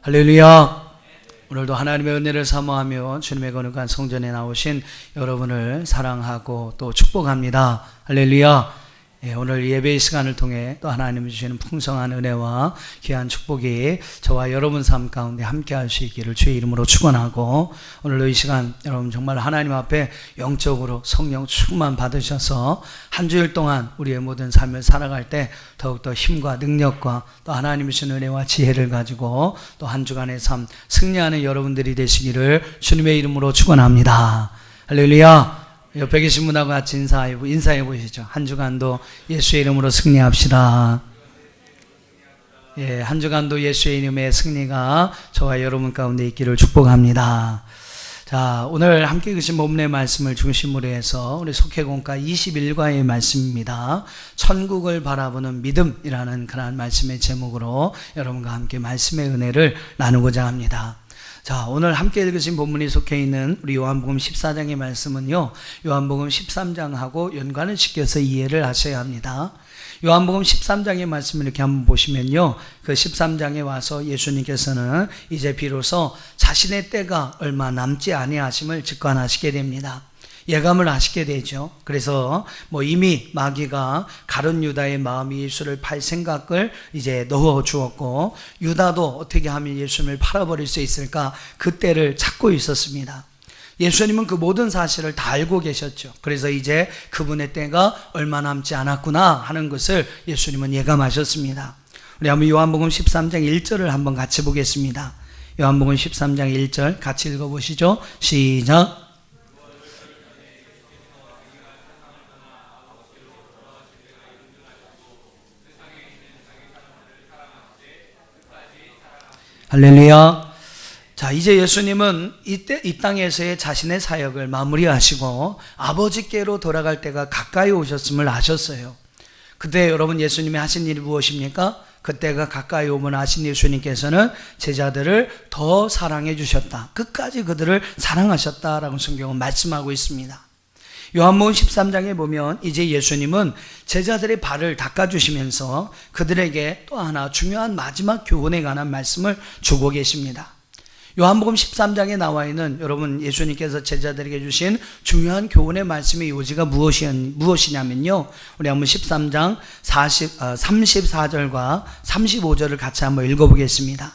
할렐루야. 오늘도 하나님의 은혜를 사모하며 주님의 거룩한 성전에 나오신 여러분을 사랑하고 또 축복합니다. 할렐루야. 오늘 예배의 시간을 통해 또 하나님이 주시는 풍성한 은혜와 귀한 축복이 저와 여러분 삶 가운데 함께 할 수 있기를 주의 이름으로 축원하고, 오늘도 이 시간 여러분 정말 하나님 앞에 영적으로 성령 충만 받으셔서 한 주일 동안 우리의 모든 삶을 살아갈 때 더욱더 힘과 능력과 또 하나님이 주신 은혜와 지혜를 가지고 또 한 주간의 삶 승리하는 여러분들이 되시기를 주님의 이름으로 축원합니다. 할렐루야. 옆에 계신 분하고 같이 인사해 보시죠. 한 주간도 예수의 이름으로 승리합시다. 한 주간도 예수의 이름의 승리가 저와 여러분 가운데 있기를 축복합니다. 자, 오늘 함께 읽으신 본문의 말씀을 중심으로 해서 우리 속회공과 21과의 말씀입니다. 천국을 바라보는 믿음이라는 그러한 말씀의 제목으로 여러분과 함께 말씀의 은혜를 나누고자 합니다. 자, 오늘 함께 읽으신 본문이 속해 있는 우리 요한복음 14장의 말씀은요, 요한복음 13장하고 연관을 시켜서 이해를 하셔야 합니다. 요한복음 13장의 말씀을 이렇게 한번 보시면요, 그 13장에 와서 예수님께서는 이제 비로소 자신의 때가 얼마 남지 아니하심을 직관하시게 됩니다. 예감을 하시게 되죠. 그래서 이미 마귀가 가룟 유다의 마음이 예수를 팔 생각을 이제 넣어 주었고, 유다도 어떻게 하면 예수님을 팔아버릴 수 있을까 그 때를 찾고 있었습니다. 예수님은 그 모든 사실을 다 알고 계셨죠. 그래서 이제 그분의 때가 얼마 남지 않았구나 하는 것을 예수님은 예감하셨습니다. 우리 한번 요한복음 13장 1절을 한번 같이 보겠습니다. 요한복음 13장 1절 같이 읽어보시죠. 시작. 할렐루야. 자, 이제 예수님은 이 땅에서의 자신의 사역을 마무리하시고 아버지께로 돌아갈 때가 가까이 오셨음을 아셨어요. 그때 여러분 예수님이 하신 일이 무엇입니까? 그때가 가까이 오면 하신 예수님께서는 제자들을 더 사랑해 주셨다. 끝까지 그들을 사랑하셨다라고 성경은 말씀하고 있습니다. 요한복음 13장에 보면 이제 예수님은 제자들의 발을 닦아주시면서 그들에게 또 하나 중요한 마지막 교훈에 관한 말씀을 주고 계십니다. 요한복음 13장에 나와 있는 여러분 예수님께서 제자들에게 주신 중요한 교훈의 말씀의 요지가 무엇이냐면요, 우리 한번 13장 34절과 35절을 같이 한번 읽어보겠습니다.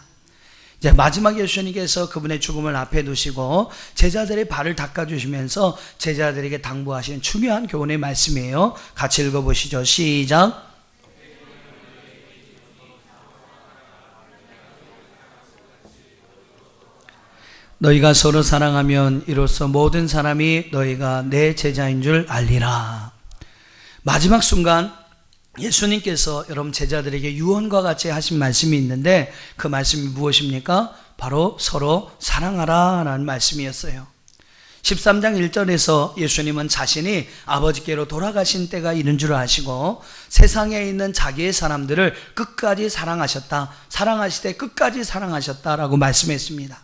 이제 마지막 예수님께서 그분의 죽음을 앞에 두시고 제자들의 발을 닦아주시면서 제자들에게 당부하신 중요한 교훈의 말씀이에요. 같이 읽어보시죠. 시작. 너희가 서로 사랑하면 이로써 모든 사람이 너희가 내 제자인 줄 알리라. 마지막 순간 예수님께서 여러분 제자들에게 유언과 같이 하신 말씀이 있는데 그 말씀이 무엇입니까? 바로 서로 사랑하라 라는 말씀이었어요. 13장 1절에서 예수님은 자신이 아버지께로 돌아가신 때가 이른 줄 아시고 세상에 있는 자기의 사람들을 끝까지 사랑하셨다, 사랑하시되 끝까지 사랑하셨다라고 말씀했습니다.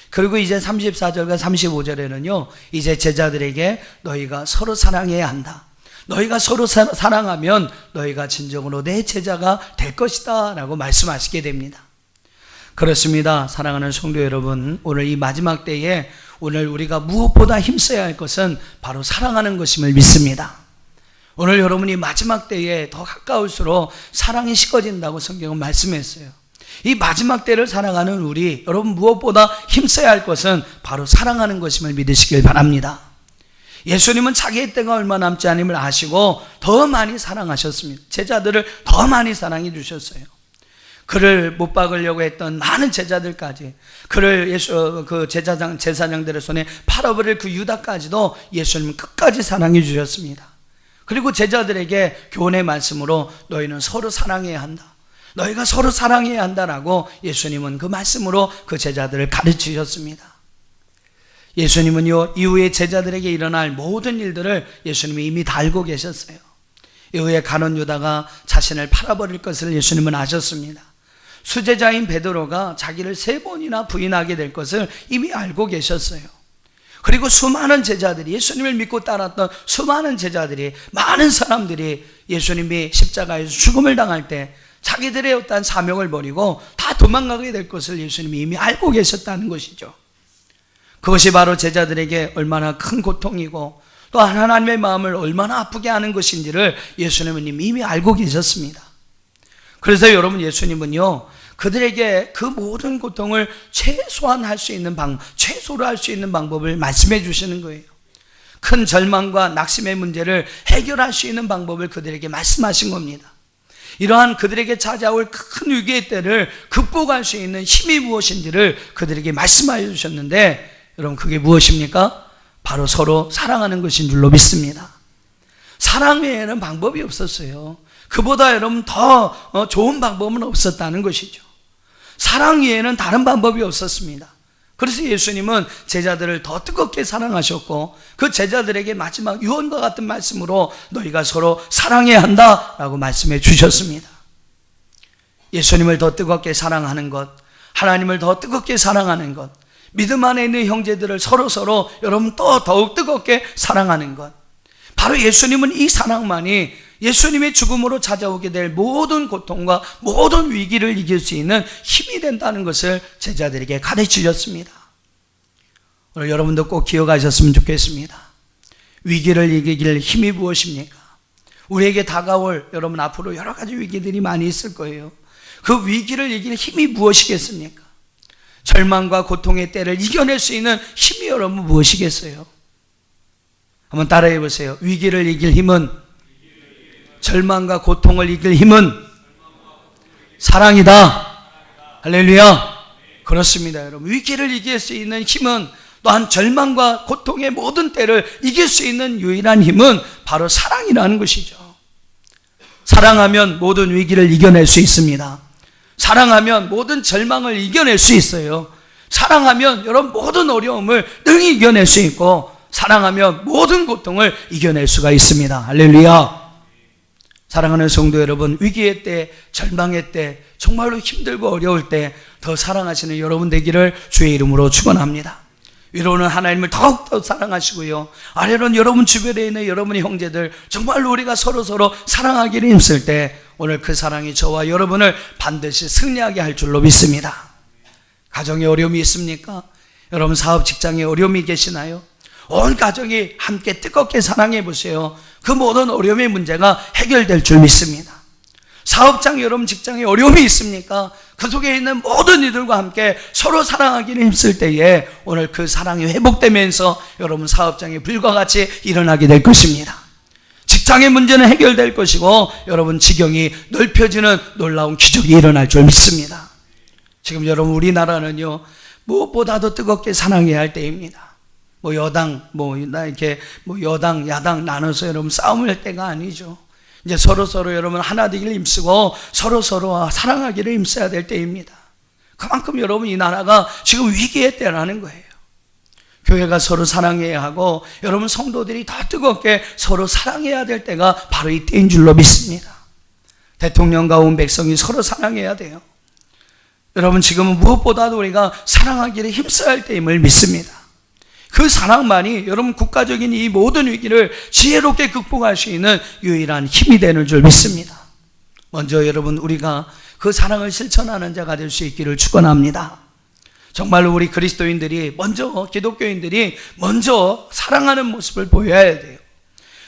그리고 이제 34절과 35절에는요, 이제 제자들에게 너희가 서로 사랑해야 한다, 너희가 서로 사랑하면 너희가 진정으로 내 제자가 될 것이다 라고 말씀하시게 됩니다. 그렇습니다. 사랑하는 성도 여러분, 오늘 이 마지막 때에 오늘 우리가 무엇보다 힘써야 할 것은 바로 사랑하는 것임을 믿습니다. 오늘 여러분이 마지막 때에 더 가까울수록 사랑이 식어진다고 성경은 말씀했어요. 이 마지막 때를 살아가는 우리 여러분 무엇보다 힘써야 할 것은 바로 사랑하는 것임을 믿으시길 바랍니다. 예수님은 자기의 때가 얼마 남지 않음을 아시고 더 많이 사랑하셨습니다. 제자들을 더 많이 사랑해 주셨어요. 그를 못 박으려고 했던 많은 제자들까지, 그를 제사장들의 손에 팔아버릴 그 유다까지도 예수님은 끝까지 사랑해 주셨습니다. 그리고 제자들에게 교훈의 말씀으로 너희는 서로 사랑해야 한다, 너희가 서로 사랑해야 한다라고 예수님은 그 말씀으로 그 제자들을 가르치셨습니다. 예수님은요, 이후에 제자들에게 일어날 모든 일들을 예수님이 이미 다 알고 계셨어요. 이후에 가룟 유다가 자신을 팔아버릴 것을 예수님은 아셨습니다. 수제자인 베드로가 자기를 3번이나 부인하게 될 것을 이미 알고 계셨어요. 그리고 수많은 제자들이, 예수님을 믿고 따랐던 수많은 제자들이, 많은 사람들이 예수님이 십자가에서 죽음을 당할 때 자기들의 어떤 사명을 버리고 다 도망가게 될 것을 예수님이 이미 알고 계셨다는 것이죠. 그것이 바로 제자들에게 얼마나 큰 고통이고 또 하나님의 마음을 얼마나 아프게 하는 것인지를 예수님은 이미 알고 계셨습니다. 그래서 여러분, 예수님은요, 그들에게 그 모든 고통을 최소로 할 수 있는 방법을 말씀해 주시는 거예요. 큰 절망과 낙심의 문제를 해결할 수 있는 방법을 그들에게 말씀하신 겁니다. 이러한 그들에게 찾아올 큰 위기의 때를 극복할 수 있는 힘이 무엇인지를 그들에게 말씀하여 주셨는데, 여러분, 그게 무엇입니까? 바로 서로 사랑하는 것인 줄로 믿습니다. 사랑 외에는 방법이 없었어요. 그보다 여러분 더 좋은 방법은 없었다는 것이죠. 사랑 외에는 다른 방법이 없었습니다. 그래서 예수님은 제자들을 더 뜨겁게 사랑하셨고 그 제자들에게 마지막 유언과 같은 말씀으로 너희가 서로 사랑해야 한다라고 말씀해 주셨습니다. 예수님을 더 뜨겁게 사랑하는 것, 하나님을 더 뜨겁게 사랑하는 것, 믿음 안에 있는 형제들을 서로 여러분 또 더욱 뜨겁게 사랑하는 것, 바로 예수님은 이 사랑만이 예수님의 죽음으로 찾아오게 될 모든 고통과 모든 위기를 이길 수 있는 힘이 된다는 것을 제자들에게 가르치셨습니다. 오늘 여러분도 꼭 기억하셨으면 좋겠습니다. 위기를 이길 힘이 무엇입니까? 우리에게 다가올 여러분 앞으로 여러 가지 위기들이 많이 있을 거예요. 그 위기를 이길 힘이 무엇이겠습니까? 절망과 고통의 때를 이겨낼 수 있는 힘이 여러분 무엇이겠어요? 한번 따라해 보세요. 위기를 이길 힘은, 절망과 고통을 이길 힘은 사랑이다. 할렐루야. 그렇습니다, 여러분. 위기를 이길 수 있는 힘은, 또한 절망과 고통의 모든 때를 이길 수 있는 유일한 힘은 바로 사랑이라는 것이죠. 사랑하면 모든 위기를 이겨낼 수 있습니다. 사랑하면 모든 절망을 이겨낼 수 있어요. 사랑하면 여러분 모든 어려움을 능히 이겨낼 수 있고, 사랑하면 모든 고통을 이겨낼 수가 있습니다. 할렐루야. 사랑하는 성도 여러분, 위기의 때, 절망의 때, 정말로 힘들고 어려울 때 더 사랑하시는 여러분 되기를 주의 이름으로 축원합니다. 위로는 하나님을 더욱더 사랑하시고요, 아래로는 여러분 주변에 있는 여러분의 형제들, 정말로 우리가 서로 사랑하기를 힘쓸 때 오늘 그 사랑이 저와 여러분을 반드시 승리하게 할 줄로 믿습니다. 가정에 어려움이 있습니까? 여러분 사업 직장에 어려움이 계시나요? 온 가족이 함께 뜨겁게 사랑해 보세요. 그 모든 어려움의 문제가 해결될 줄 믿습니다. 사업장 여러분 직장에 어려움이 있습니까? 그 속에 있는 모든 이들과 함께 서로 사랑하기를 힘쓸 때에 오늘 그 사랑이 회복되면서 여러분 사업장이 불과 같이 일어나게 될 것입니다. 직장의 문제는 해결될 것이고 여러분 지경이 넓혀지는 놀라운 기적이 일어날 줄 믿습니다. 지금 여러분 우리나라는요, 무엇보다도 뜨겁게 사랑해야 할 때입니다. 여당, 여당, 야당 나눠서 여러분 싸움을 할 때가 아니죠. 이제 서로 여러분 하나 되기를 힘쓰고 서로 사랑하기를 힘써야 될 때입니다. 그만큼 여러분 이 나라가 지금 위기의 때라는 거예요. 교회가 서로 사랑해야 하고 여러분 성도들이 더 뜨겁게 서로 사랑해야 될 때가 바로 이 때인 줄로 믿습니다. 대통령과 온 백성이 서로 사랑해야 돼요. 여러분 지금은 무엇보다도 우리가 사랑하기를 힘써야 할 때임을 믿습니다. 그 사랑만이 여러분 국가적인 이 모든 위기를 지혜롭게 극복할 수 있는 유일한 힘이 되는 줄 믿습니다. 먼저 여러분 우리가 그 사랑을 실천하는 자가 될 수 있기를 축원합니다. 정말로 우리 그리스도인들이 기독교인들이 먼저 사랑하는 모습을 보여야 돼요.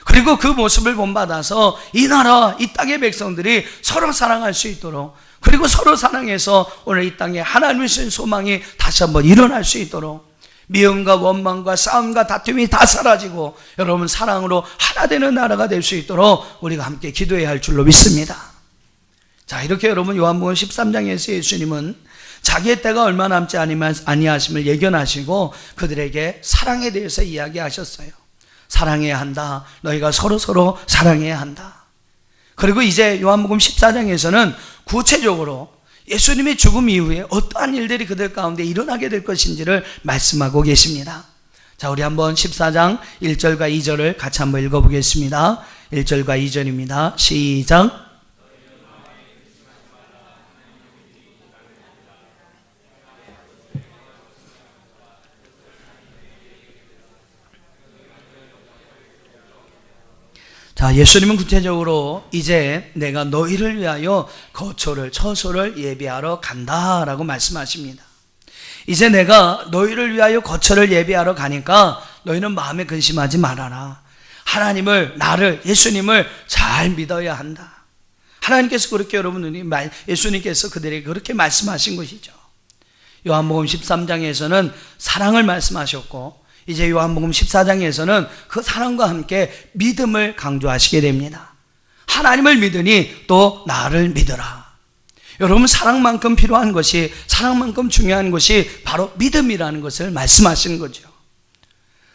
그리고 그 모습을 본받아서 이 나라, 이 땅의 백성들이 서로 사랑할 수 있도록, 그리고 서로 사랑해서 오늘 이 땅에 하나님의 소망이 다시 한번 일어날 수 있도록, 미움과 원망과 싸움과 다툼이 다 사라지고 여러분 사랑으로 하나 되는 나라가 될 수 있도록 우리가 함께 기도해야 할 줄로 믿습니다. 자, 이렇게 여러분 요한복음 13장에서 예수님은 자기의 때가 얼마 남지 아니하심을 예견하시고 그들에게 사랑에 대해서 이야기하셨어요. 사랑해야 한다. 너희가 서로 사랑해야 한다. 그리고 이제 요한복음 14장에서는 구체적으로 예수님의 죽음 이후에 어떠한 일들이 그들 가운데 일어나게 될 것인지를 말씀하고 계십니다. 자, 우리 한번 14장 1절과 2절을 같이 한번 읽어보겠습니다. 1절과 2절입니다. 시작. 자, 예수님은 구체적으로 이제 내가 너희를 위하여 거처를, 처소를 예비하러 간다라고 말씀하십니다. 이제 내가 너희를 위하여 거처를 예비하러 가니까 너희는 마음에 근심하지 말아라. 하나님을, 나를, 예수님을 잘 믿어야 한다. 하나님께서 그렇게 예수님께서 그들에게 그렇게 말씀하신 것이죠. 요한복음 13장에서는 사랑을 말씀하셨고, 이제 요한복음 14장에서는 그 사랑과 함께 믿음을 강조하시게 됩니다. 하나님을 믿으니 또 나를 믿으라. 여러분, 사랑만큼 필요한 것이, 사랑만큼 중요한 것이 바로 믿음이라는 것을 말씀하시는 거죠.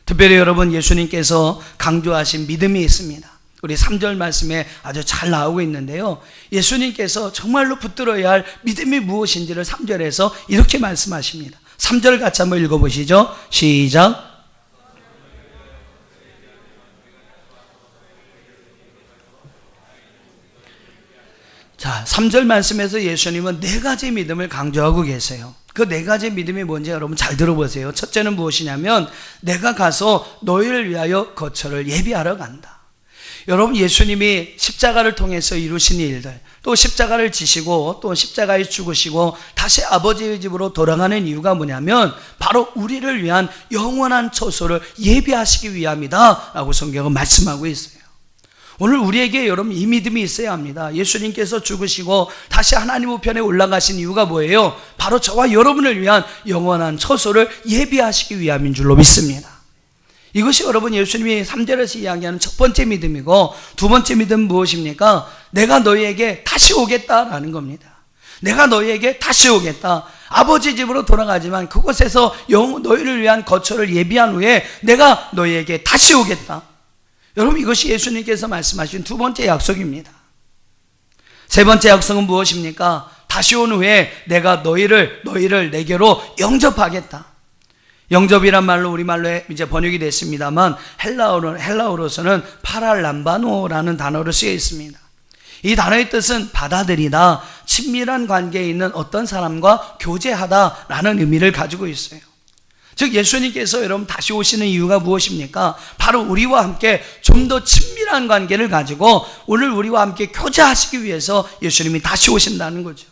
특별히 여러분, 예수님께서 강조하신 믿음이 있습니다. 우리 3절 말씀에 아주 잘 나오고 있는데요, 예수님께서 정말로 붙들어야 할 믿음이 무엇인지를 3절에서 이렇게 말씀하십니다. 3절 같이 한번 읽어보시죠. 시작. 자, 3절 말씀에서 예수님은 네 가지 믿음을 강조하고 계세요. 그 네 가지 믿음이 뭔지 여러분 잘 들어보세요. 첫째는 무엇이냐면, 내가 가서 너희를 위하여 거처를 예비하러 간다. 여러분, 예수님이 십자가를 통해서 이루신 일들, 또 십자가를 지시고 또 십자가에 죽으시고 다시 아버지의 집으로 돌아가는 이유가 뭐냐면 바로 우리를 위한 영원한 처소를 예비하시기 위함이다 라고 성경은 말씀하고 있어요. 오늘 우리에게 여러분 이 믿음이 있어야 합니다. 예수님께서 죽으시고 다시 하나님 우편에 올라가신 이유가 뭐예요? 바로 저와 여러분을 위한 영원한 처소를 예비하시기 위함인 줄로 믿습니다. 이것이 여러분 예수님이 3절에서 이야기하는 첫 번째 믿음이고, 두 번째 믿음은 무엇입니까? 내가 너희에게 다시 오겠다라는 겁니다. 내가 너희에게 다시 오겠다. 아버지 집으로 돌아가지만 그곳에서 너희를 위한 거처를 예비한 후에 내가 너희에게 다시 오겠다. 여러분, 이것이 예수님께서 말씀하신 두 번째 약속입니다. 세 번째 약속은 무엇입니까? 다시 온 후에 내가 너희를 내게로 영접하겠다. 영접이란 말로 우리말로 이제 번역이 됐습니다만 헬라어로서는 파랄람바노라는 단어로 쓰여 있습니다. 이 단어의 뜻은 받아들이다, 친밀한 관계에 있는 어떤 사람과 교제하다라는 의미를 가지고 있어요. 즉 예수님께서 여러분 다시 오시는 이유가 무엇입니까? 바로 우리와 함께 좀 더 친밀한 관계를 가지고 오늘 우리와 함께 교제하시기 위해서 예수님이 다시 오신다는 거죠.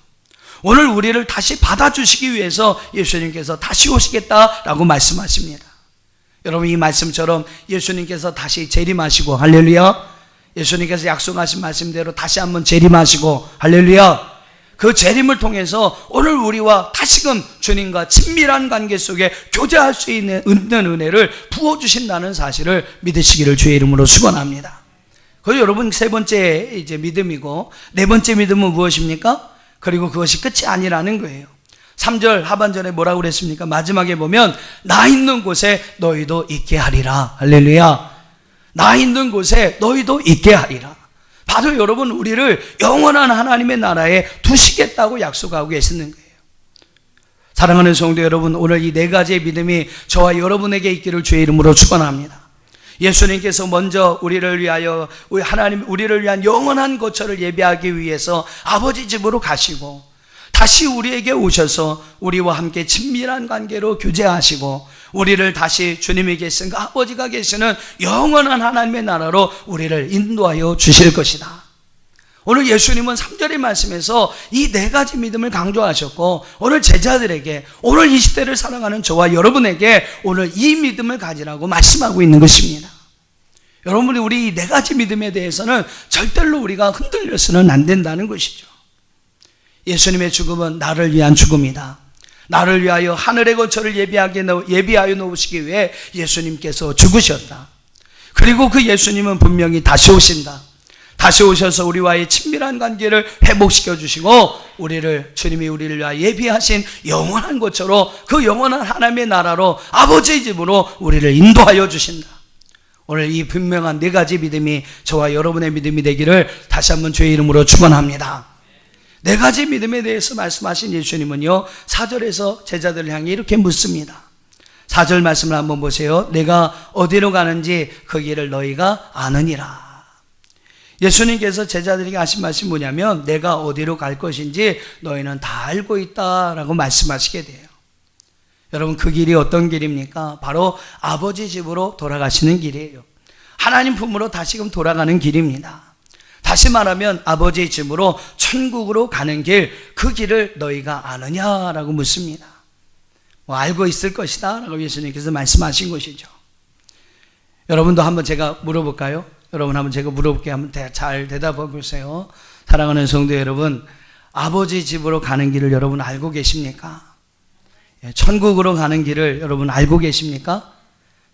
오늘 우리를 다시 받아주시기 위해서 예수님께서 다시 오시겠다라고 말씀하십니다. 여러분, 이 말씀처럼 예수님께서 다시 재림하시고, 할렐루야, 예수님께서 약속하신 말씀대로 다시 한번 재림하시고, 할렐루야, 그 재림을 통해서 오늘 우리와 다시금 주님과 친밀한 관계 속에 교제할 수 있는 은혜를 부어주신다는 사실을 믿으시기를 주의 이름으로 축원합니다. 그리고 여러분, 세 번째 이제 믿음이고, 네 번째 믿음은 무엇입니까? 그리고 그것이 끝이 아니라는 거예요. 3절 하반절에 뭐라고 그랬습니까? 마지막에 보면 나 있는 곳에 너희도 있게 하리라. 할렐루야. 나 있는 곳에 너희도 있게 하리라. 바로 여러분, 우리를 영원한 하나님의 나라에 두시겠다고 약속하고 계시는 거예요. 사랑하는 성도 여러분, 오늘 이 네 가지의 믿음이 저와 여러분에게 있기를 주의 이름으로 축원합니다. 예수님께서 먼저 우리를 위하여, 우리를 위한 영원한 거처를 예비하기 위해서 아버지 집으로 가시고, 다시 우리에게 오셔서 우리와 함께 친밀한 관계로 교제하시고, 우리를 다시 주님이 계신 그 아버지가 계시는 영원한 하나님의 나라로 우리를 인도하여 주실 것이다. 오늘 예수님은 3절의 말씀에서 이 네 가지 믿음을 강조하셨고, 오늘 제자들에게, 오늘 이 시대를 살아가는 저와 여러분에게 오늘 이 믿음을 가지라고 말씀하고 있는 것입니다. 여러분이 우리 이 네 가지 믿음에 대해서는 절대로 우리가 흔들려서는 안 된다는 것이죠. 예수님의 죽음은 나를 위한 죽음이다. 나를 위하여 하늘의 거처를 예비하여 놓으시기 위해 예수님께서 죽으셨다. 그리고 그 예수님은 분명히 다시 오신다. 다시 오셔서 우리와의 친밀한 관계를 회복시켜 주시고, 주님이 우리를 위하여 예비하신 영원한 것처럼 그 영원한 하나님의 나라로, 아버지의 집으로 우리를 인도하여 주신다. 오늘 이 분명한 네 가지 믿음이 저와 여러분의 믿음이 되기를 다시 한번 주의 이름으로 축원합니다. 네 가지 믿음에 대해서 말씀하신 예수님은요, 4절에서 제자들을 향해 이렇게 묻습니다. 4절 말씀을 한번 보세요. 내가 어디로 가는지 그 길을 너희가 아느니라. 예수님께서 제자들에게 하신 말씀이 뭐냐면, 내가 어디로 갈 것인지 너희는 다 알고 있다라고 말씀하시게 돼요. 여러분, 그 길이 어떤 길입니까? 바로 아버지 집으로 돌아가시는 길이에요. 하나님 품으로 다시금 돌아가는 길입니다. 다시 말하면 아버지의 집으로 천국으로 가는 길, 그 길을 너희가 아느냐라고 묻습니다. 알고 있을 것이다 라고 예수님께서 말씀하신 것이죠. 여러분도 한번 제가 물어볼까요? 여러분 한번 제가 물어볼게요. 한번 잘 대답해 보세요. 사랑하는 성도 여러분, 아버지 집으로 가는 길을 여러분 알고 계십니까? 천국으로 가는 길을 여러분 알고 계십니까?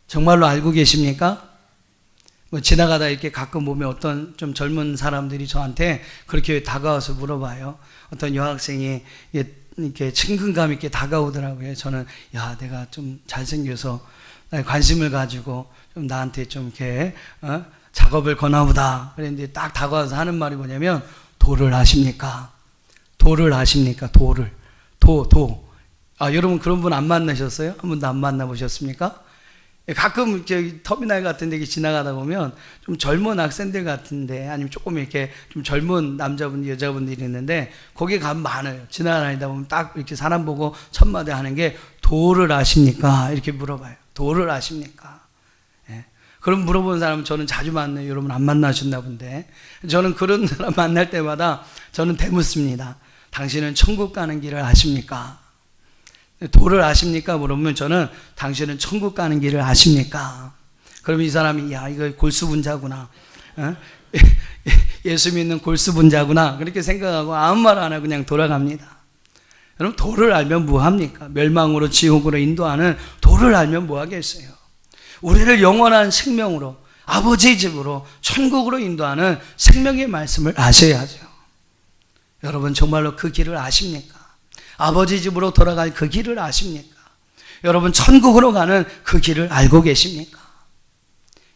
정말로 알고 계십니까? 지나가다 이렇게 가끔 보면 어떤 좀 젊은 사람들이 저한테 그렇게 다가와서 물어봐요. 어떤 여학생이 이렇게 친근감 있게 다가오더라고요. 저는 내가 좀 잘생겨서 관심을 가지고 좀 나한테 좀 이렇게 작업을 거나보다. 그랬는데 딱 다가와서 하는 말이 뭐냐면 도를 아십니까? 도를 아십니까? 도를. 여러분 그런 분 안 만나셨어요? 한 번도 안 만나보셨습니까? 가끔 이렇게 터미널 같은 데 지나가다 보면 좀 젊은 학생들 같은데 아니면 조금 이렇게 좀 젊은 남자분, 여자분들이 있는데 거기 가면 많아요. 지나다니다 보면 딱 이렇게 사람 보고 첫 마디 하는 게 도를 아십니까? 이렇게 물어봐요. 도를 아십니까? 그럼 물어보는 사람은 저는 자주 만나요. 여러분 안 만나셨나 본데. 저는 그런 사람 만날 때마다 저는 대묻습니다. 당신은 천국 가는 길을 아십니까? 도를 아십니까? 물으면 저는 당신은 천국 가는 길을 아십니까? 그럼 이 사람이 이거 골수분자구나. 예수 믿는 골수분자구나. 그렇게 생각하고 아무 말 안 하고 그냥 돌아갑니다. 여러분 도를 알면 뭐합니까? 멸망으로 지옥으로 인도하는 도를 알면 뭐하겠어요? 우리를 영원한 생명으로 아버지의 집으로 천국으로 인도하는 생명의 말씀을 아셔야죠. 여러분 정말로 그 길을 아십니까? 아버지 집으로 돌아갈 그 길을 아십니까? 여러분 천국으로 가는 그 길을 알고 계십니까?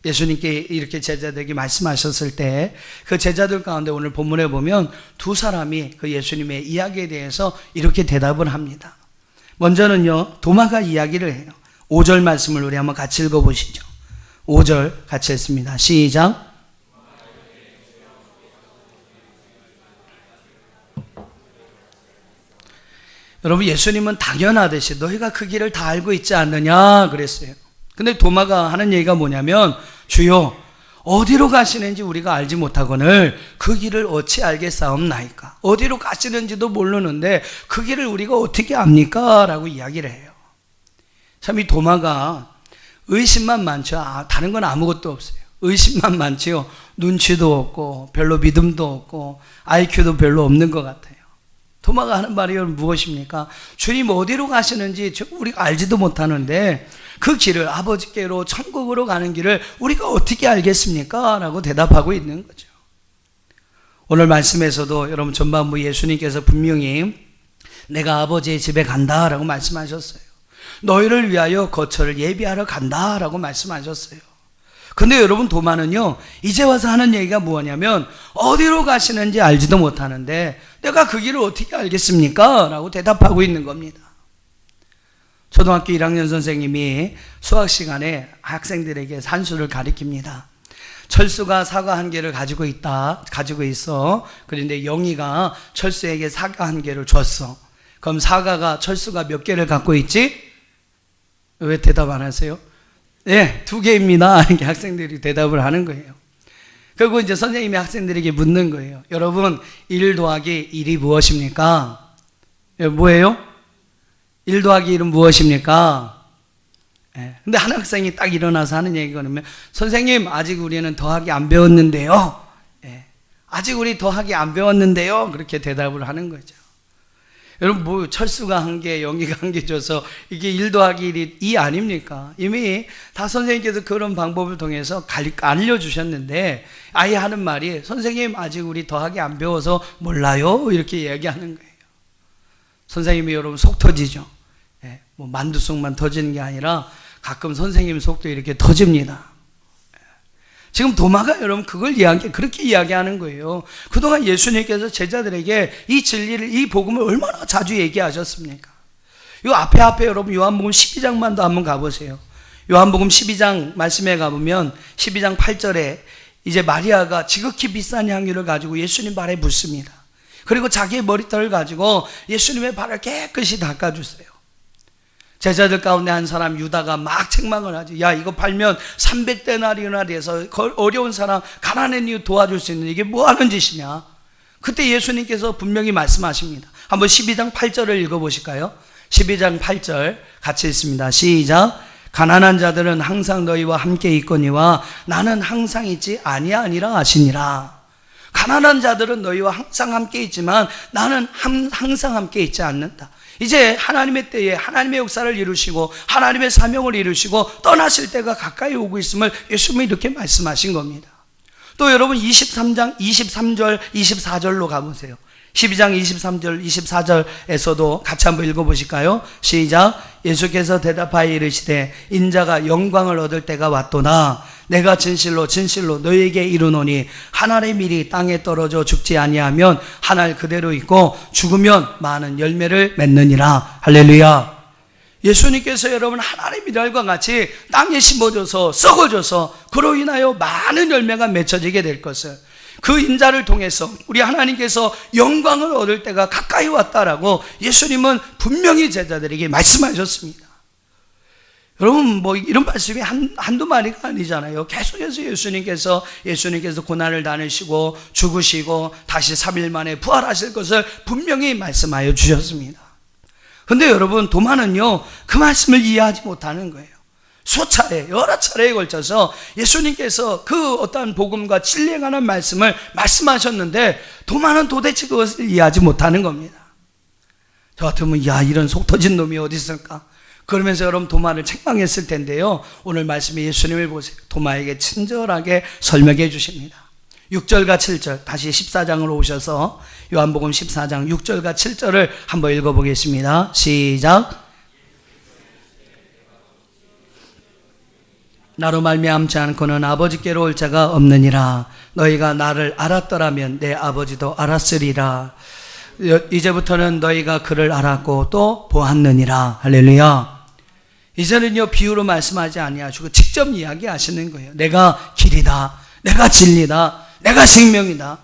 예수님께 이렇게 제자들에게 말씀하셨을 때 그 제자들 가운데 오늘 본문에 보면 두 사람이 그 예수님의 이야기에 대해서 이렇게 대답을 합니다. 먼저는요, 도마가 이야기를 해요. 5절 말씀을 우리 한번 같이 읽어보시죠. 5절 같이 했습니다. 시작. 여러분 예수님은 당연하듯이 너희가 그 길을 다 알고 있지 않느냐 그랬어요. 근데 도마가 하는 얘기가 뭐냐면 주여 어디로 가시는지 우리가 알지 못하거늘 그 길을 어찌 알겠사옵나이까? 어디로 가시는지도 모르는데 그 길을 우리가 어떻게 압니까? 라고 이야기를 해요. 참 이 도마가 의심만 많죠. 다른 건 아무것도 없어요. 의심만 많지요. 눈치도 없고 별로 믿음도 없고 IQ도 별로 없는 것 같아요. 도마가 하는 말이 무엇입니까? 주님 어디로 가시는지 우리가 알지도 못하는데 그 길을 아버지께로 천국으로 가는 길을 우리가 어떻게 알겠습니까? 라고 대답하고 있는 거죠. 오늘 말씀에서도 여러분 전반부 예수님께서 분명히 내가 아버지의 집에 간다 라고 말씀하셨어요. 너희를 위하여 거처를 예비하러 간다 라고 말씀하셨어요. 근데 여러분 도마는요 이제 와서 하는 얘기가 뭐냐면 어디로 가시는지 알지도 못하는데 내가 그 길을 어떻게 알겠습니까? 라고 대답하고 있는 겁니다. 초등학교 1학년 선생님이 수학 시간에 학생들에게 산수를 가르칩니다. 철수가 사과 한 개를 가지고 있어. 그런데 영희가 철수에게 사과 한 개를 줬어. 그럼 사과가 철수가 몇 개를 갖고 있지? 왜 대답 안 하세요? 네, 2개입니다. 이렇게 학생들이 대답을 하는 거예요. 그리고 이제 선생님이 학생들에게 묻는 거예요. 여러분, 1 더하기 1이 무엇입니까? 뭐예요? 1 더하기 1은 무엇입니까? 근데 한 학생이 딱 일어나서 하는 얘기가 뭐냐면 선생님, 아직 우리는 더하기 안 배웠는데요. 아직 우리 더하기 안 배웠는데요. 그렇게 대답을 하는 거죠. 여러분 철수가 한 개, 영희가 한 개 줘서 이게 1 더하기 1이 2 아닙니까? 이미 다 선생님께서 그런 방법을 통해서 알려주셨는데 아예 하는 말이 선생님 아직 우리 더하기 안 배워서 몰라요 이렇게 얘기하는 거예요. 선생님이 여러분 속 터지죠. 만두속만 터지는 게 아니라 가끔 선생님 속도 이렇게 터집니다. 지금 도마가 여러분 그걸 그렇게 이야기하는 거예요. 그동안 예수님께서 제자들에게 이 진리를, 이 복음을 얼마나 자주 얘기하셨습니까? 이 앞에 여러분 요한복음 12장만도 한번 가보세요. 요한복음 12장 말씀에 가보면 12장 8절에 이제 마리아가 지극히 비싼 향유를 가지고 예수님 발에 붓습니다. 그리고 자기의 머리털을 가지고 예수님의 발을 깨끗이 닦아주세요. 제자들 가운데 한 사람 유다가 막 책망을 하지. 야, 이거 팔면 300데나리온이나 돼서 어려운 사람, 가난한 이유 도와줄 수 있는, 이게 뭐 하는 짓이냐. 그때 예수님께서 분명히 말씀하십니다. 한번 12장 8절을 읽어보실까요? 12장 8절 같이 읽습니다. 시작. 가난한 자들은 항상 너희와 함께 있거니와 나는 항상 있지 아니하니라 하시니라. 가난한 자들은 너희와 항상 함께 있지만 나는 항상 함께 있지 않는다. 이제 하나님의 때에 하나님의 역사를 이루시고 하나님의 사명을 이루시고 떠나실 때가 가까이 오고 있음을 예수님이 이렇게 말씀하신 겁니다. 또 여러분 23장 23절 24절로 가보세요. 12장 23절 24절에서도 같이 한번 읽어보실까요? 시작. 예수께서 대답하여 이르시되 인자가 영광을 얻을 때가 왔도다. 내가 진실로 진실로 너희에게 이르노니 한 알의 밀이 땅에 떨어져 죽지 아니하면 한 알 그대로 있고 죽으면 많은 열매를 맺느니라. 할렐루야. 예수님께서 여러분 한 알의 밀알과 같이 땅에 심어져서 썩어져서 그로 인하여 많은 열매가 맺혀지게 될 것을, 그 인자를 통해서 우리 하나님께서 영광을 얻을 때가 가까이 왔다라고 예수님은 분명히 제자들에게 말씀하셨습니다. 여러분 뭐 이런 말씀이 한두 마디가 아니잖아요. 계속해서 예수님께서 고난을 당하시고 죽으시고 다시 3일 만에 부활하실 것을 분명히 말씀하여 주셨습니다. 그런데 여러분 도마는요 그 말씀을 이해하지 못하는 거예요. 수차례 여러 차례에 걸쳐서 예수님께서 그 어떠한 복음과 진리에 관한 말씀을 말씀하셨는데 도마는 도대체 그것을 이해하지 못하는 겁니다. 저 같으면 야, 이런 속 터진 놈이 어디 있을까? 그러면서 여러분 도마를 책망했을 텐데요, 오늘 말씀에 예수님을 보세요. 도마에게 친절하게 설명해 주십니다. 6절과 7절 다시 14장으로 오셔서 요한복음 14장 6절과 7절을 한번 읽어보겠습니다. 시작. 나로 말미암지 않고는 아버지께로 올 자가 없느니라. 너희가 나를 알았더라면 내 아버지도 알았으리라. 이제부터는 너희가 그를 알았고 또 보았느니라. 할렐루야. 이제는요 비유로 말씀하지 아니하시고 직접 이야기하시는 거예요. 내가 길이다, 내가 진리다, 내가 생명이다.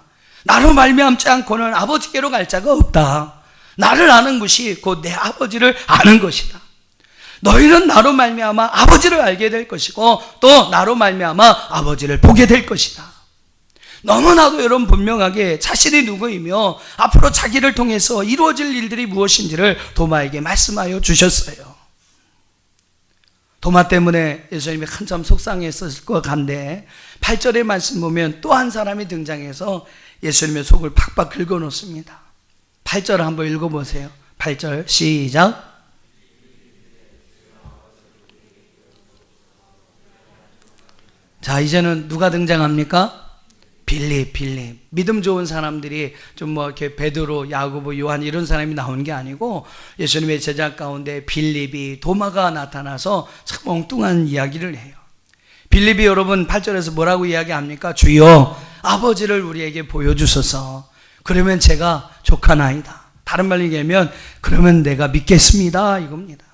나로 말미암지 않고는 아버지께로 갈 자가 없다. 나를 아는 것이 곧 내 아버지를 아는 것이다. 너희는 나로 말미암아 아버지를 알게 될 것이고 또 나로 말미암아 아버지를 보게 될 것이다. 너무나도 여러분 분명하게 자신이 누구이며 앞으로 자기를 통해서 이루어질 일들이 무엇인지를 도마에게 말씀하여 주셨어요. 도마 때문에 예수님이 한참 속상했었을 것 같은데 8절의 말씀 보면 또 한 사람이 등장해서 예수님의 속을 팍팍 긁어놓습니다. 8절 한번 읽어보세요. 8절 시작. 자, 이제는 누가 등장합니까? 빌립. 믿음 좋은 사람들이 좀 뭐 이렇게 베드로, 야고보, 요한 이런 사람이 나오는 게 아니고 예수님의 제자 가운데 빌립이, 도마가 나타나서 참 엉뚱한 이야기를 해요. 빌립이 여러분 8절에서 뭐라고 이야기합니까? 주여 아버지를 우리에게 보여주소서. 그러면 제가 족하나이다. 다른 말로 얘기하면 그러면 내가 믿겠습니다 이겁니다.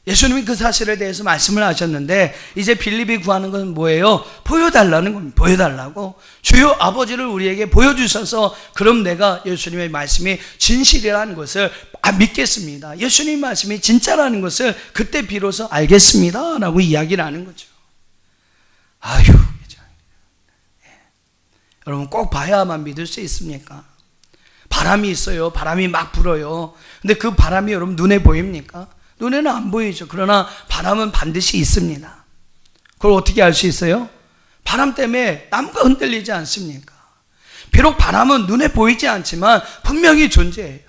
예수님이 그 사실에 대해서 말씀을 하셨는데 이제 빌립이 구하는 것은 뭐예요? 보여달라는 겁니다. 보여달라고. 주여 아버지를 우리에게 보여주셔서 그럼 내가 예수님의 말씀이 진실이라는 것을 믿겠습니다. 예수님의 말씀이 진짜라는 것을 그때 비로소 알겠습니다 라고 이야기를 하는 거죠. 아유, 여러분 꼭 봐야만 믿을 수 있습니까? 바람이 있어요. 바람이 막 불어요. 근데 그 바람이 여러분 눈에 보입니까? 눈에는 안 보이죠. 그러나 바람은 반드시 있습니다. 그걸 어떻게 알 수 있어요? 바람 때문에 나무가 흔들리지 않습니까? 비록 바람은 눈에 보이지 않지만 분명히 존재해요.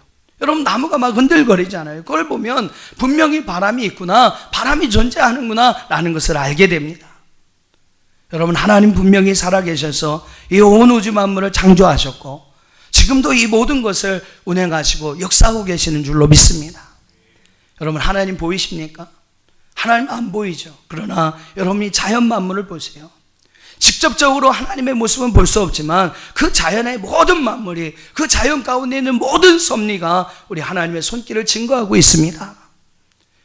여러분 나무가 막 흔들거리잖아요. 그걸 보면 분명히 바람이 있구나, 바람이 존재하는구나 라는 것을 알게 됩니다. 여러분 하나님 분명히 살아계셔서 이 온 우주 만물을 창조하셨고 지금도 이 모든 것을 운행하시고 역사하고 계시는 줄로 믿습니다. 여러분 하나님 보이십니까? 하나님 안 보이죠. 그러나 여러분이 자연 만물을 보세요. 직접적으로 하나님의 모습은 볼 수 없지만 그 자연의 모든 만물이, 그 자연 가운데 있는 모든 섭리가 우리 하나님의 손길을 증거하고 있습니다.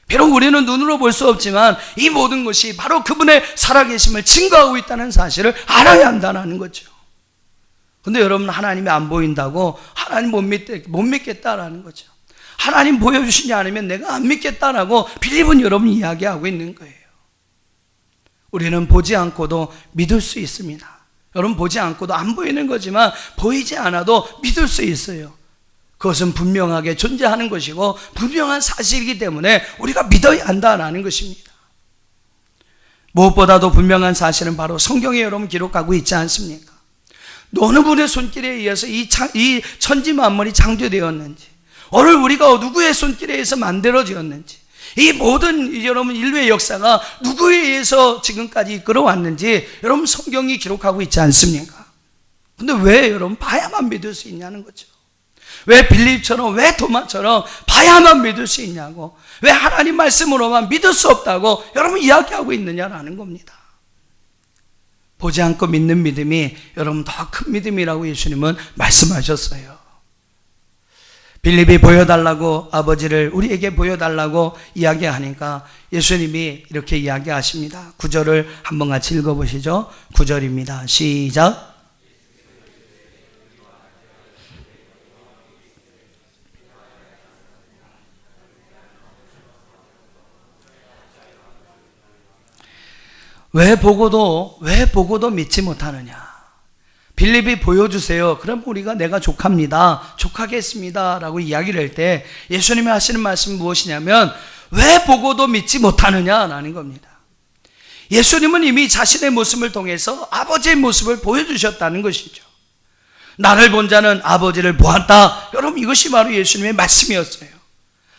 비록 우리는 눈으로 볼 수 없지만 이 모든 것이 바로 그분의 살아계심을 증거하고 있다는 사실을 알아야 한다는 거죠. 근데 여러분 하나님이 안 보인다고 하나님 못 믿겠다라는 거죠. 하나님 보여주시지 않으면 내가 안 믿겠다라고 빌립은 여러분 이야기하고 있는 거예요. 우리는 보지 않고도 믿을 수 있습니다. 여러분 보지 않고도 안 보이는 거지만 보이지 않아도 믿을 수 있어요. 그것은 분명하게 존재하는 것이고 분명한 사실이기 때문에 우리가 믿어야 한다라는 것입니다. 무엇보다도 분명한 사실은 바로 성경에 여러분 기록하고 있지 않습니까? 어느 분의 손길에 의해서 이 천지 만물이 창조되었는지, 오늘 우리가 누구의 손길에 의해서 만들어지었는지, 이 모든 여러분 인류의 역사가 누구에 의해서 지금까지 이끌어왔는지 여러분 성경이 기록하고 있지 않습니까? 근데 왜 여러분 봐야만 믿을 수 있냐는 거죠. 왜 빌립처럼, 왜 도마처럼 봐야만 믿을 수 있냐고, 왜 하나님 말씀으로만 믿을 수 없다고 여러분 이야기하고 있느냐라는 겁니다. 보지 않고 믿는 믿음이 여러분 더 큰 믿음이라고 예수님은 말씀하셨어요. 빌립이 보여달라고, 아버지를 우리에게 보여달라고 이야기하니까 예수님이 이렇게 이야기하십니다. 9절을 한번 같이 읽어보시죠. 9절입니다. 시작. 왜 보고도 믿지 못하느냐? 빌립이 보여주세요. 그럼 우리가 내가 족합니다. 족하겠습니다. 라고 이야기를 할 때 예수님이 하시는 말씀은 무엇이냐면 왜 보고도 믿지 못하느냐라는 겁니다. 예수님은 이미 자신의 모습을 통해서 아버지의 모습을 보여주셨다는 것이죠. 나를 본 자는 아버지를 보았다. 여러분 이것이 바로 예수님의 말씀이었어요.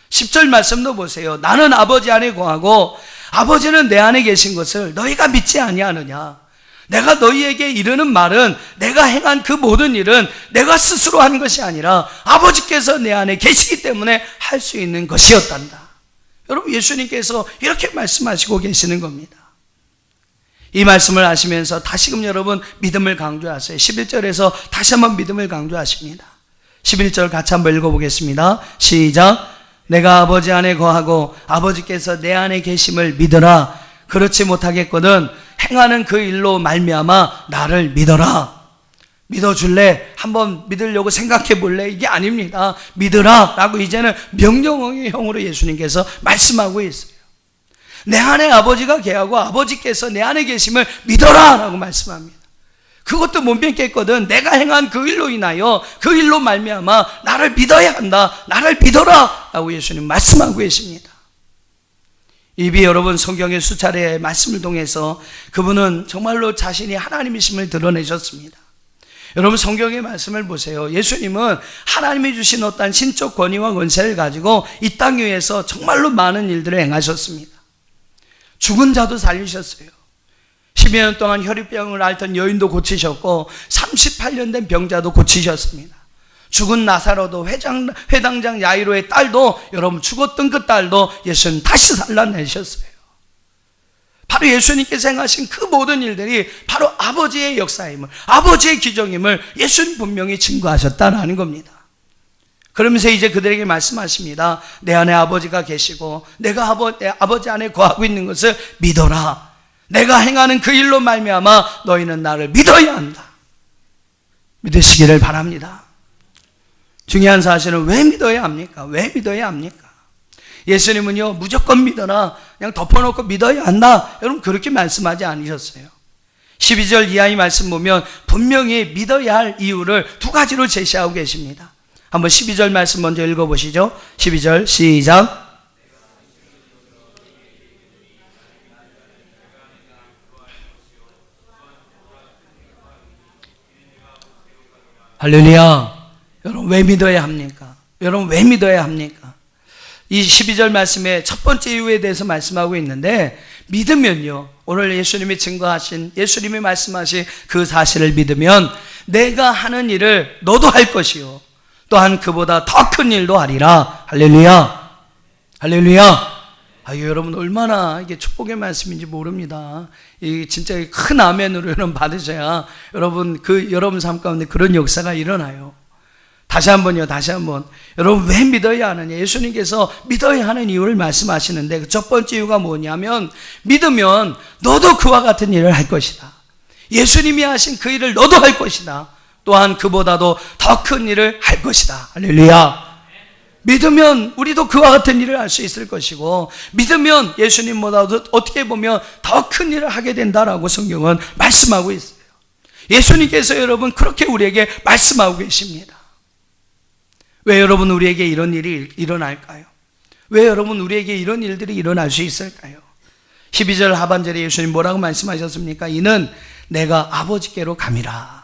10절 말씀도 보세요. 나는 아버지 안에 거하고 아버지는 내 안에 계신 것을 너희가 믿지 아니하느냐? 내가 너희에게 이르는 말은, 내가 행한 그 모든 일은 내가 스스로 한 것이 아니라 아버지께서 내 안에 계시기 때문에 할 수 있는 것이었단다. 여러분 예수님께서 이렇게 말씀하시고 계시는 겁니다. 이 말씀을 하시면서 다시금 여러분 믿음을 강조하세요. 11절에서 다시 한번 믿음을 강조하십니다. 11절 같이 한번 읽어보겠습니다. 시작. 내가 아버지 안에 거하고 아버지께서 내 안에 계심을 믿어라. 그렇지 못하겠거든 행하는 그 일로 말미암아 나를 믿어라. 믿어줄래? 한번 믿으려고 생각해 볼래? 이게 아닙니다. 믿으라 라고 이제는 명령형으로 예수님께서 말씀하고 있어요. 내 안에 아버지가 계하고 아버지께서 내 안에 계심을 믿어라 라고 말씀합니다. 그것도 못 믿겠거든 내가 행한 그 일로 인하여 그 일로 말미암아 나를 믿어야 한다. 나를 믿어라 라고 예수님 말씀하고 계십니다. 이비 여러분 성경의 수차례 말씀을 통해서 그분은 정말로 자신이 하나님이심을 드러내셨습니다. 여러분 성경의 말씀을 보세요. 예수님은 하나님이 주신 어떤 신적 권위와 권세를 가지고 이 땅 위에서 정말로 많은 일들을 행하셨습니다. 죽은 자도 살리셨어요. 10여 년 동안 혈유병을 앓던 여인도 고치셨고 38년 된 병자도 고치셨습니다. 죽은 나사로도 회당장 야이로의 딸도 여러분 죽었던 그 딸도 예수님 다시 살려내셨어요. 바로 예수님께서 행하신 그 모든 일들이 바로 아버지의 역사임을, 아버지의 기적임을 예수님 분명히 증거하셨다는 겁니다. 그러면서 이제 그들에게 말씀하십니다. 내 안에 아버지가 계시고 내가 아버지 안에 거하고 있는 것을 믿어라. 내가 행하는 그 일로 말미암아 너희는 나를 믿어야 한다. 믿으시기를 바랍니다. 중요한 사실은 왜 믿어야 합니까? 왜 믿어야 합니까? 예수님은요 무조건 믿어라, 그냥 덮어놓고 믿어야 한다, 여러분 그렇게 말씀하지 않으셨어요. 12절 이하의 말씀 보면 분명히 믿어야 할 이유를 두 가지로 제시하고 계십니다. 한번 12절 말씀 먼저 읽어보시죠. 12절 시작. 할렐루야. 여러분 왜 믿어야 합니까? 여러분 왜 믿어야 합니까? 이 12절 말씀의 첫 번째 이유에 대해서 말씀하고 있는데, 믿으면요 오늘 예수님이 증거하신, 예수님이 말씀하신 그 사실을 믿으면 내가 하는 일을 너도 할 것이요 또한 그보다 더 큰 일도 하리라. 할렐루야. 할렐루야. 여러분 얼마나 이게 축복의 말씀인지 모릅니다. 이 진짜 큰 아멘으로 여러분 받으셔야 여러분 여러분 삶 가운데 그런 역사가 일어나요. 다시 한번요, 다시 한번. 여러분 왜 믿어야 하느냐? 예수님께서 믿어야 하는 이유를 말씀하시는데 그 첫 번째 이유가 뭐냐면, 믿으면 너도 그와 같은 일을 할 것이다. 예수님이 하신 그 일을 너도 할 것이다. 또한 그보다도 더 큰 일을 할 것이다. 할렐루야. 믿으면 우리도 그와 같은 일을 할 수 있을 것이고, 믿으면 예수님보다도 어떻게 보면 더 큰 일을 하게 된다라고 성경은 말씀하고 있어요. 예수님께서 여러분 그렇게 우리에게 말씀하고 계십니다. 왜 여러분 우리에게 이런 일이 일어날까요? 왜 여러분 우리에게 이런 일들이 일어날 수 있을까요? 12절 하반절에 예수님 뭐라고 말씀하셨습니까? 이는 내가 아버지께로 감이라.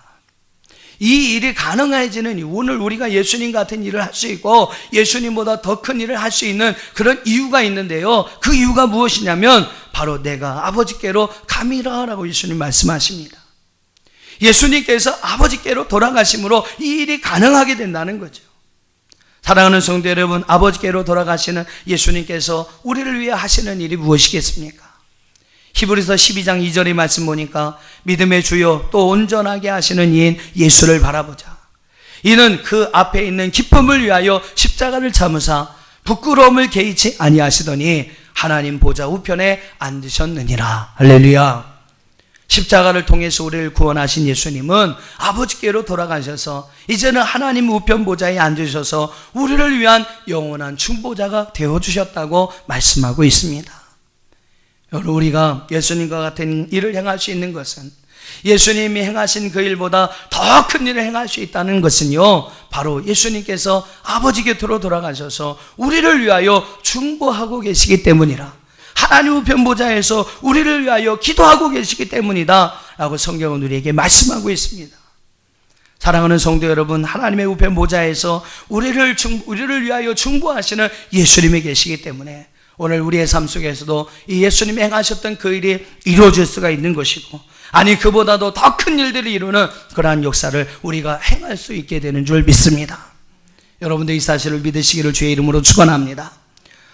이 일이 가능해지는 이유, 오늘 우리가 예수님 같은 일을 할 수 있고 예수님보다 더 큰 일을 할 수 있는 그런 이유가 있는데요, 그 이유가 무엇이냐면 바로 내가 아버지께로 감이라 라고 예수님 말씀하십니다. 예수님께서 아버지께로 돌아가심으로 이 일이 가능하게 된다는 거죠. 사랑하는 성도 여러분, 아버지께로 돌아가시는 예수님께서 우리를 위해 하시는 일이 무엇이겠습니까? 히브리서 12장 2절의 말씀 보니까 믿음의 주요 또 온전하게 하시는 이인 예수를 바라보자. 이는 그 앞에 있는 기쁨을 위하여 십자가를 참으사 부끄러움을 개의치 아니하시더니 하나님 보좌 우편에 앉으셨느니라. 할렐루야. 십자가를 통해서 우리를 구원하신 예수님은 아버지께로 돌아가셔서 이제는 하나님 우편 보좌에 앉으셔서 우리를 위한 영원한 중보자가 되어주셨다고 말씀하고 있습니다. 여러분, 우리가 예수님과 같은 일을 행할 수 있는 것은, 예수님이 행하신 그 일보다 더 큰 일을 행할 수 있다는 것은요, 바로 예수님께서 아버지 곁으로 돌아가셔서 우리를 위하여 중보하고 계시기 때문이라, 하나님 우편 보좌에서 우리를 위하여 기도하고 계시기 때문이다 라고 성경은 우리에게 말씀하고 있습니다. 사랑하는 성도 여러분, 하나님의 우편 보좌에서 우리를 위하여 중보하시는 예수님이 계시기 때문에 오늘 우리의 삶 속에서도 이 예수님이 행하셨던 그 일이 이루어질 수가 있는 것이고, 아니 그보다도 더 큰 일들을 이루는 그러한 역사를 우리가 행할 수 있게 되는 줄 믿습니다. 여러분들 이 사실을 믿으시기를 주의 이름으로 축원합니다.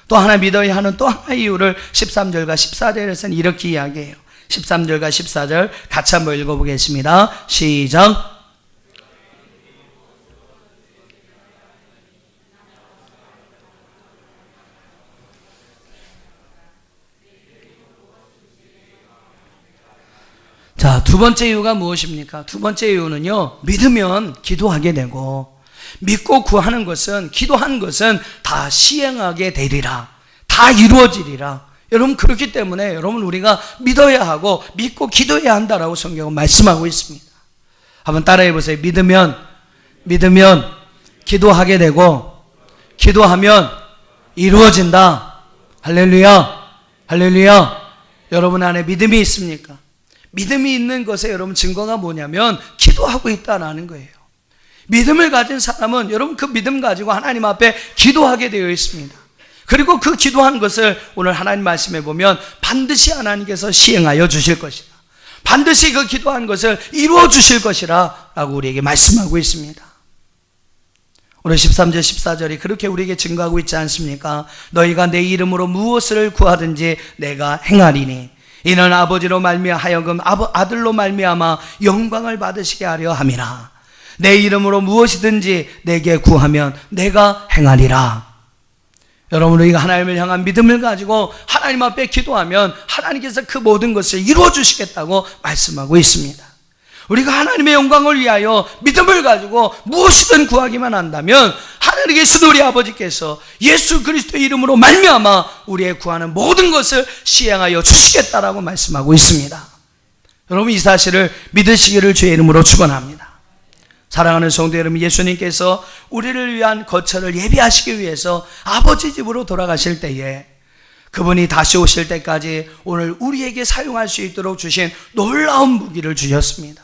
또 하나 믿어야 하는 또 하나의 이유를 13절과 14절에서는 이렇게 이야기해요. 13절과 14절 같이 한번 읽어보겠습니다. 시작. 자, 두 번째 이유가 무엇입니까? 두 번째 이유는요, 믿으면 기도하게 되고, 믿고 구하는 것은, 기도한 것은 다 시행하게 되리라, 다 이루어지리라. 여러분, 그렇기 때문에 여러분 우리가 믿어야 하고 믿고 기도해야 한다라고 성경은 말씀하고 있습니다. 한번 따라해 보세요. 믿으면 기도하게 되고, 기도하면 이루어진다. 할렐루야, 할렐루야. 여러분 안에 믿음이 있습니까? 믿음이 있는 것에 여러분 증거가 뭐냐면 기도하고 있다라는 거예요. 믿음을 가진 사람은 여러분 그 믿음 가지고 하나님 앞에 기도하게 되어 있습니다. 그리고 그 기도한 것을 오늘 하나님 말씀해 보면 반드시 하나님께서 시행하여 주실 것이다, 반드시 그 기도한 것을 이루어 주실 것이라 라고 우리에게 말씀하고 있습니다. 오늘 13절 14절이 그렇게 우리에게 증거하고 있지 않습니까? 너희가 내 이름으로 무엇을 구하든지 내가 행하리니 이는 아버지로 말미하여금 아들로 말미암아 영광을 받으시게 하려 함이라. 내 이름으로 무엇이든지 내게 구하면 내가 행하리라. 여러분, 우리가 하나님을 향한 믿음을 가지고 하나님 앞에 기도하면 하나님께서 그 모든 것을 이루어 주시겠다고 말씀하고 있습니다. 우리가 하나님의 영광을 위하여 믿음을 가지고 무엇이든 구하기만 한다면 하나님께서, 우리 아버지께서 예수 그리스도의 이름으로 말미암아 우리의 구하는 모든 것을 시행하여 주시겠다라고 말씀하고 있습니다. 여러분, 이 사실을 믿으시기를 주의 이름으로 축원합니다. 사랑하는 성도 여러분, 예수님께서 우리를 위한 거처를 예비하시기 위해서 아버지 집으로 돌아가실 때에 그분이 다시 오실 때까지 오늘 우리에게 사용할 수 있도록 주신 놀라운 무기를 주셨습니다.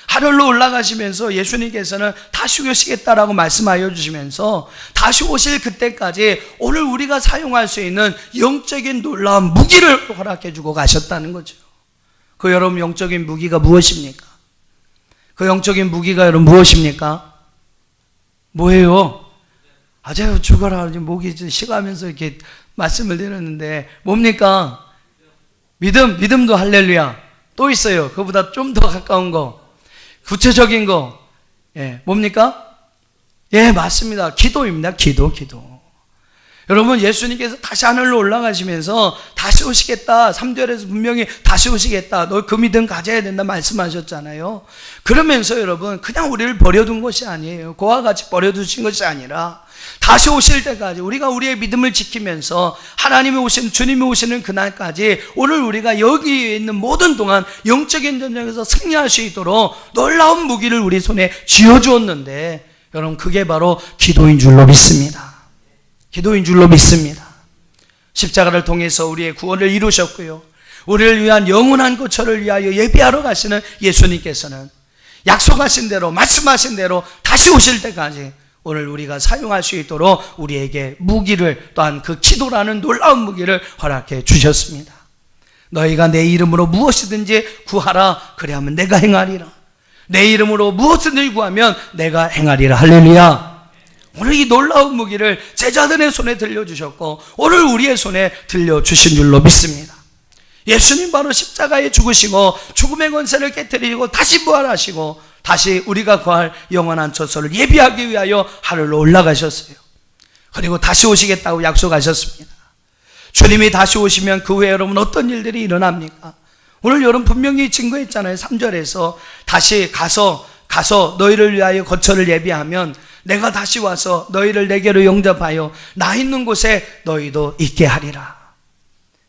하늘로 올라가시면서 예수님께서는 다시 오시겠다라고 말씀하여 주시면서 다시 오실 그때까지 오늘 우리가 사용할 수 있는 영적인 놀라운 무기를 허락해 주고 가셨다는 거죠. 그 여러분 영적인 무기가 무엇입니까? 그 영적인 무기가 여러분 무엇입니까? 뭐예요? 아재요 죽어라. 목이 식으면서 이렇게 말씀을 드렸는데 뭡니까? 믿음도 할렐루야. 또 있어요. 그보다 좀 더 가까운 거, 구체적인 거, 뭡니까? 맞습니다. 기도입니다. 기도. 여러분, 예수님께서 다시 하늘로 올라가시면서 다시 오시겠다, 3절에서 분명히 다시 오시겠다, 너 그 믿음 가져야 된다 말씀하셨잖아요. 그러면서 여러분, 그냥 우리를 버려둔 것이 아니에요. 그와 같이 버려두신 것이 아니라 다시 오실 때까지 우리가 우리의 믿음을 지키면서 하나님이 오시는, 주님이 오시는 그날까지 오늘 우리가 여기 있는 모든 동안 영적인 전쟁에서 승리할 수 있도록 놀라운 무기를 우리 손에 쥐어주었는데, 여러분, 그게 바로 기도인 줄로 믿습니다. 기도인 줄로 믿습니다. 십자가를 통해서 우리의 구원을 이루셨고요, 우리를 위한 영원한 거처를 위하여 예비하러 가시는 예수님께서는 약속하신 대로, 말씀하신 대로 다시 오실 때까지 오늘 우리가 사용할 수 있도록 우리에게 무기를, 또한 그 기도라는 놀라운 무기를 허락해 주셨습니다. 너희가 내 이름으로 무엇이든지 구하라, 그리하면 내가 행하리라. 내 이름으로 무엇이든지 구하면 내가 행하리라. 할렐루야. 오늘 이 놀라운 무기를 제자들의 손에 들려주셨고 오늘 우리의 손에 들려주신 줄로 믿습니다. 예수님 바로 십자가에 죽으시고 죽음의 권세를 깨뜨리고 다시 부활하시고 다시 우리가 구할 영원한 처소를 예비하기 위하여 하늘로 올라가셨어요. 그리고 다시 오시겠다고 약속하셨습니다. 주님이 다시 오시면 그 후에 여러분 어떤 일들이 일어납니까? 오늘 여러분 분명히 증거했잖아요. 3절에서 다시 가서 너희를 위하여 거처를 예비하면 내가 다시 와서 너희를 내게로 영접하여 나 있는 곳에 너희도 있게 하리라.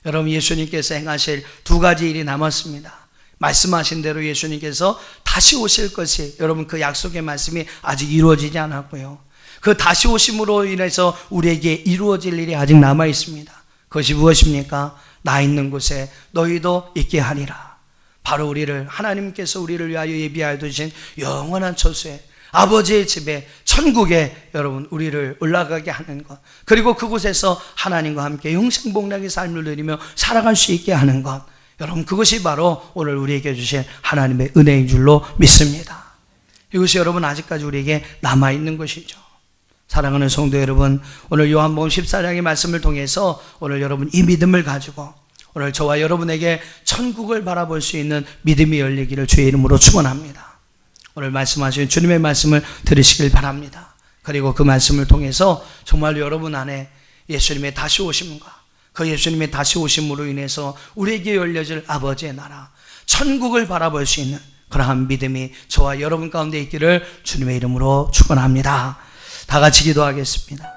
여러분, 예수님께서 행하실 두 가지 일이 남았습니다. 말씀하신 대로 예수님께서 다시 오실 것이, 여러분, 그 약속의 말씀이 아직 이루어지지 않았고요, 그 다시 오심으로 인해서 우리에게 이루어질 일이 아직 남아 있습니다. 그것이 무엇입니까? 나 있는 곳에 너희도 있게 하리라. 바로 하나님께서 우리를 위하여 예비하여 두신 영원한 처소에, 아버지의 집에, 천국에 여러분 우리를 올라가게 하는 것, 그리고 그곳에서 하나님과 함께 영생복락의 삶을 누리며 살아갈 수 있게 하는 것, 여러분 그것이 바로 오늘 우리에게 주신 하나님의 은혜인 줄로 믿습니다. 이것이 여러분 아직까지 우리에게 남아있는 것이죠. 사랑하는 성도 여러분, 오늘 요한복음 14장의 말씀을 통해서 오늘 여러분 이 믿음을 가지고 오늘 저와 여러분에게 천국을 바라볼 수 있는 믿음이 열리기를 주의 이름으로 축원합니다. 오늘 말씀하신 주님의 말씀을 들으시길 바랍니다. 그리고 그 말씀을 통해서 정말 여러분 안에 예수님의 다시 오심과 그 예수님의 다시 오심으로 인해서 우리에게 열려질 아버지의 나라, 천국을 바라볼 수 있는 그러한 믿음이 저와 여러분 가운데 있기를 주님의 이름으로 축원합니다. 다 같이 기도하겠습니다.